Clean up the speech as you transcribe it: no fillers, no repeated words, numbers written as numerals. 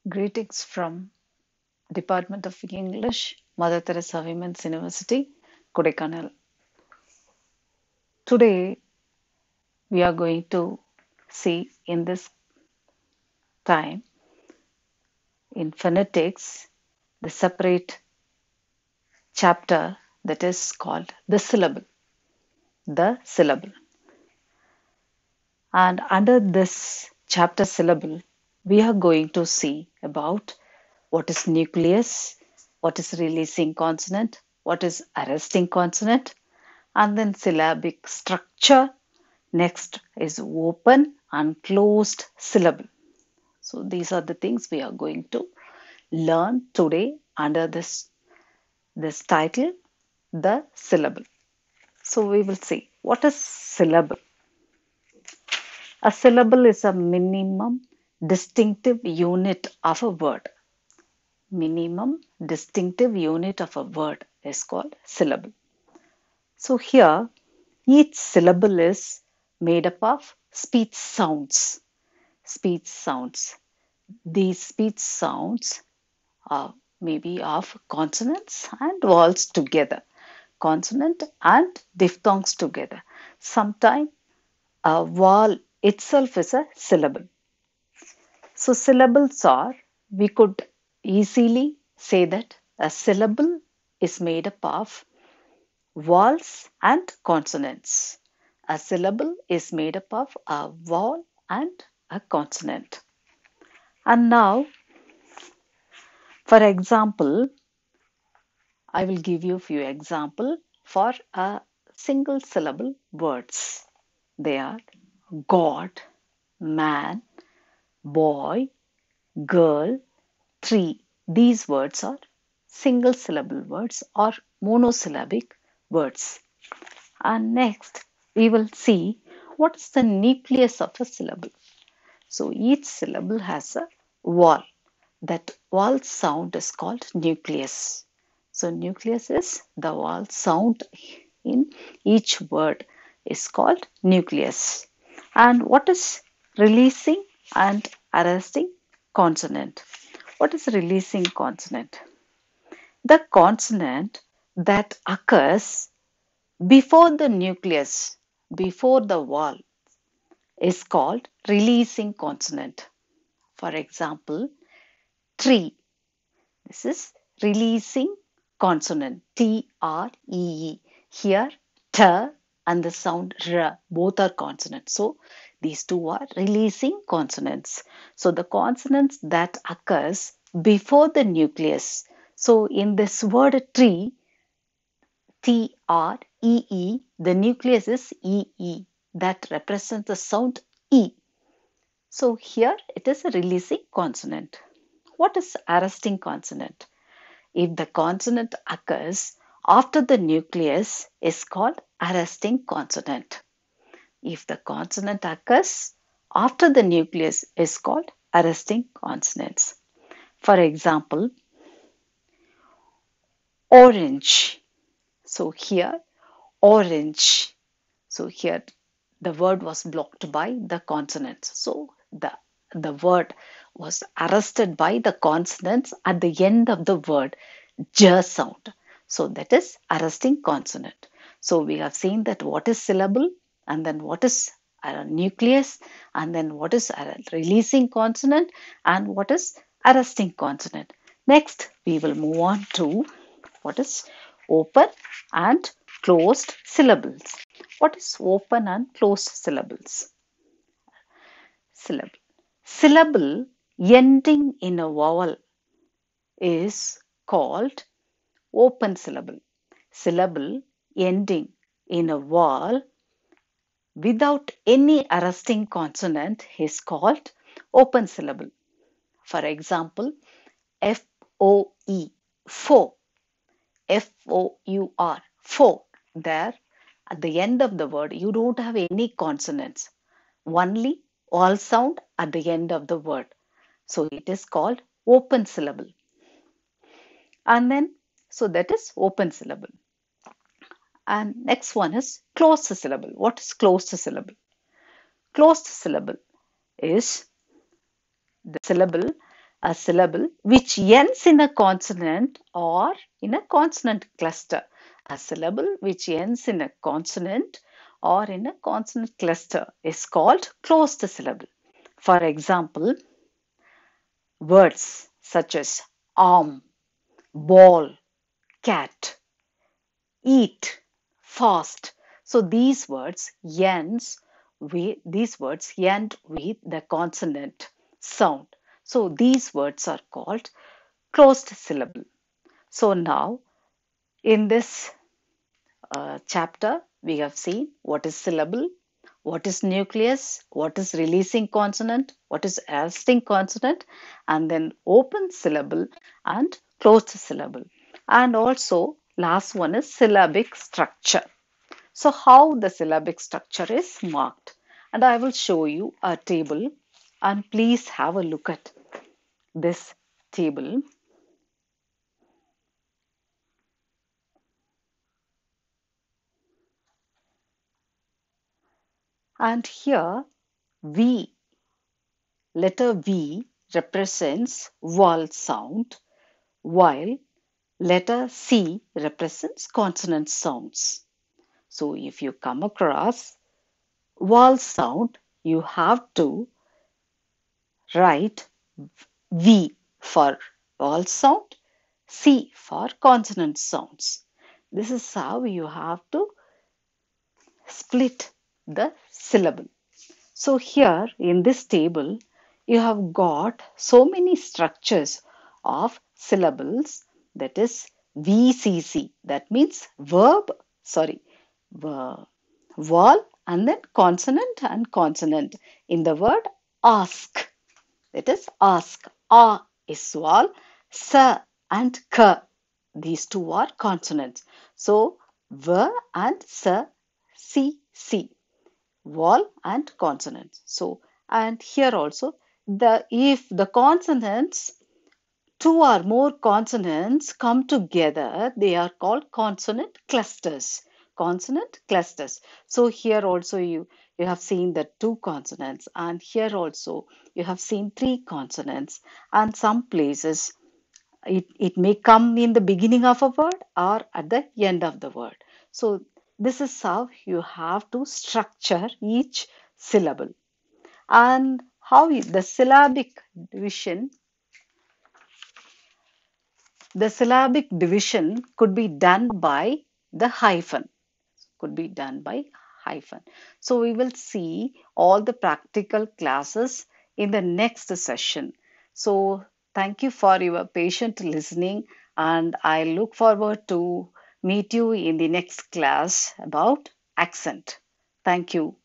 Greetings from Department of English, Mother Teresa Women's University, Kodaikanal. Today we are going to see in this time in phonetics the separate chapter that is called the syllable. The syllable. And under this chapter syllable, we are going to see about what is nucleus, what is releasing consonant, what is arresting consonant, and then syllabic structure. Next is open and closed syllable. So these are the things we are going to learn today under this title, the syllable. So we will see what is syllable. A syllable is a minimum distinctive unit of a word. Minimum distinctive unit of a word is called syllable. So here each syllable is made up of speech sounds. Speech sounds. These speech sounds are maybe of consonants and vowels together, consonant and diphthongs together. Sometimes a vowel itself is a syllable. So syllables are, we could easily say that a syllable is made up of vowels and consonants. A syllable is made up of a vowel and a consonant. And now, for example, I will give you a few examples for a single syllable words. They are God, man, boy, girl, tree. These words are single syllable words or monosyllabic words. And next, we will see what is the nucleus of a syllable. So each syllable has a vowel. That vowel sound is called nucleus. So nucleus is the vowel sound in each word is called nucleus. And what is releasing and arresting consonant? What is releasing consonant? The consonant that occurs before the nucleus, before the vowel, is called releasing consonant. For example, tree. This is releasing consonant T-R-E-E. Here, T and the sound R, both are consonants. So, these two are releasing consonants. So, the consonants that occurs before the nucleus. So, in this word tree, T-R-E-E, the nucleus is E-E. That represents the sound E. So, here it is a releasing consonant. What is arresting consonant? If the consonant occurs after the nucleus is called arresting consonant. If the consonant occurs after the nucleus is called arresting consonants. For example, orange. So here, orange. So here the word was blocked by the consonants. So the word was arrested by the consonants at the end of the word, j sound. So that is arresting consonant. So we have seen that what is syllable and then what is nucleus and then what is releasing consonant and what is arresting consonant. Next we will move on to what is open and closed syllables. What is open and closed syllables? Syllable. Syllable ending in a vowel is called open syllable. Syllable ending in a vowel without any arresting consonant is called open syllable. For example, F-O-E, four, F-O-U-R, four. There, at the end of the word, you don't have any consonants, only all sound at the end of the word. So it is called open syllable. And then, so that is open syllable. And next one is closed syllable. What is closed syllable? Closed syllable is the syllable a syllable which ends in a consonant or in a consonant cluster. A syllable which ends in a consonant or in a consonant cluster is called closed syllable. For example, words such as arm, ball, cat, eat, fast. So these words end with the consonant sound. So these words are called closed syllable. So now in this chapter we have seen what is syllable, what is nucleus, what is releasing consonant, what is arresting consonant, and then open syllable and closed syllable. And also last one is syllabic structure. So how the syllabic structure is marked. And I will show you a table, and please have a look at this table. And here V, letter V represents vowel sound, while letter C represents consonant sounds. So if you come across vowel sound, you have to write V for vowel sound, C for consonant sounds. This is how you have to split the syllable. So here in this table, you have got so many structures of syllables, that is VCC, that means vowel and then consonant and consonant in the word ask. That is ask. A is vowel, sa and k. These two are consonants. So v and sa, c, vowel and consonants. So and here also the if the consonants, two or more consonants come together, they are called consonant clusters. Consonant clusters. So here also you have seen the two consonants, and here also you have seen three consonants, and some places it may come in the beginning of a word or at the end of the word. So this is how you have to structure each syllable. And how the syllabic division could be done by the hyphen. Could be done by hyphen. So we will see all the practical classes in the next session. So thank you for your patient listening, and I look forward to meet you in the next class about accent. Thank you.